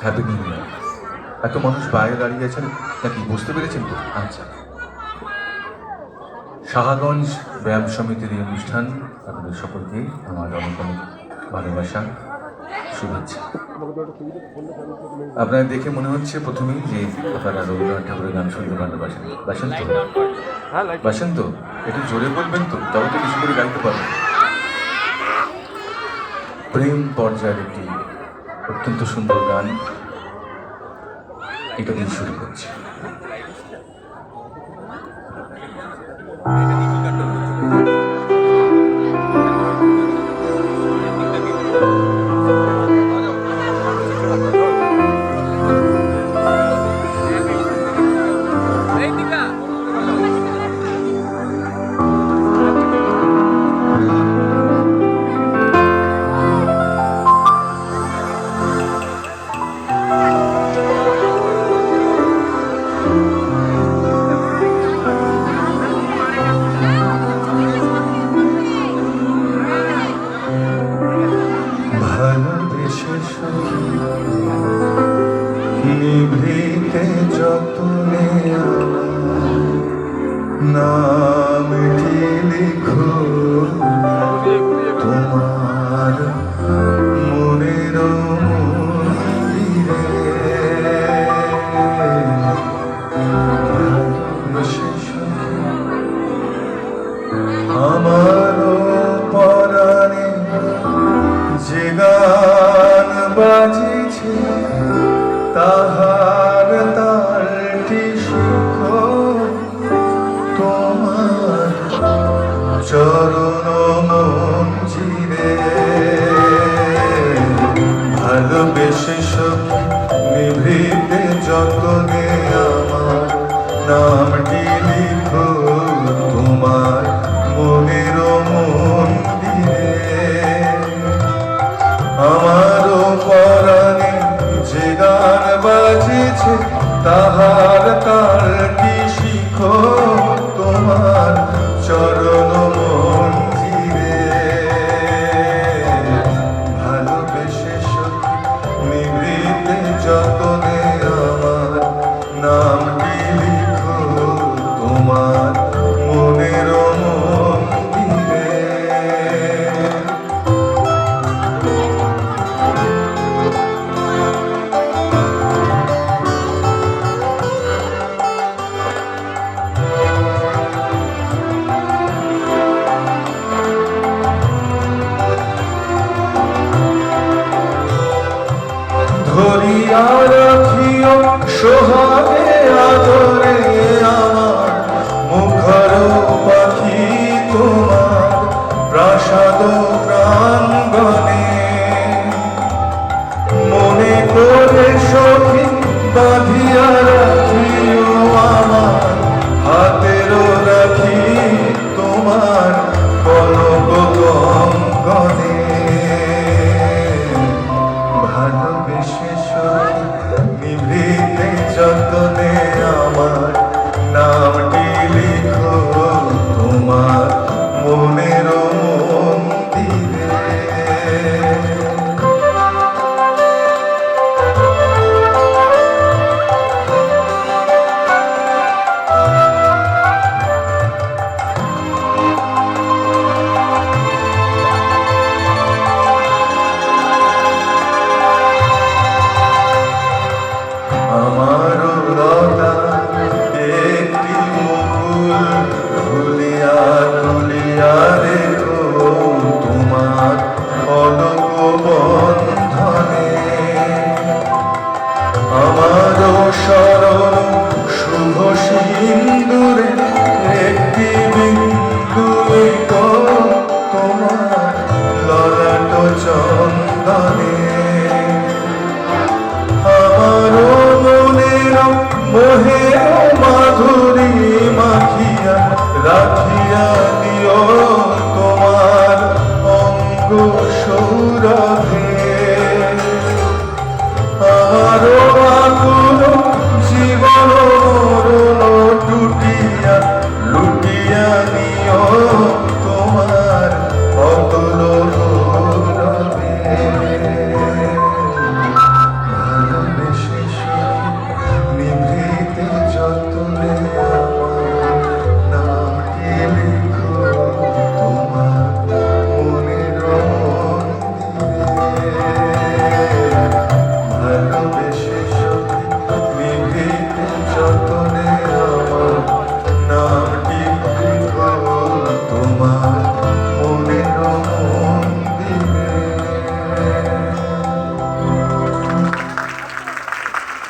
Happy new year. এত মানুষ বাইরে দাঁড়িয়ে আছেন নাকি বুঝতে পেরেছেন তো? আচ্ছা, সাহাগঞ্জ ব্যায়াম সমিতির এই অনুষ্ঠান আপনাদের সকলকে আমার অনেক অনেক ভালোবাসা, শুভেচ্ছা। আপনারা দেখে মনে হচ্ছে প্রথমেই যে আপনারা রবীন্দ্রনাথ ঠাকুরের গান শুনতে ভালোবাসেন। বাসেন তো? বাসেন তো? একটু জোরে বলবেন তো, তবে তো বেশি করে গাইতে পারবেন। প্রেম পর্যায়ের একটি অত্যন্ত সুন্দর গান, এটা দিয়ে শুরু করছি। নিভৃতে যতনে নামটি লিখো তোমার মনের মন্দিরে, আমার পরাণে যে গান বাজিছে তাহার তালটি শিখো তোমার চরণ মঞ্জিরে। ভালোবেসে সখী নিভৃতে যতনে আমার নামটি লিখো তোমার মনের মন্দিরে। আমারও পরাণে যে গান বাজেছে তাহার তালটি শিখো তোমার চরণ মঞ্জিরে। ভালোবেসে সখী নিভৃতে যতনে আমার নামটি লিখো তোমার মনের মন্দিরে। ধরিয়া রাখিও সোহাগে আদরে আমার মুখর পাখি তোমার প্রাসাদ প্রাঙ্গণে। মনে করে সখী বাঁধিয়া রাখিও আমার হাতেরও রাখি তোমার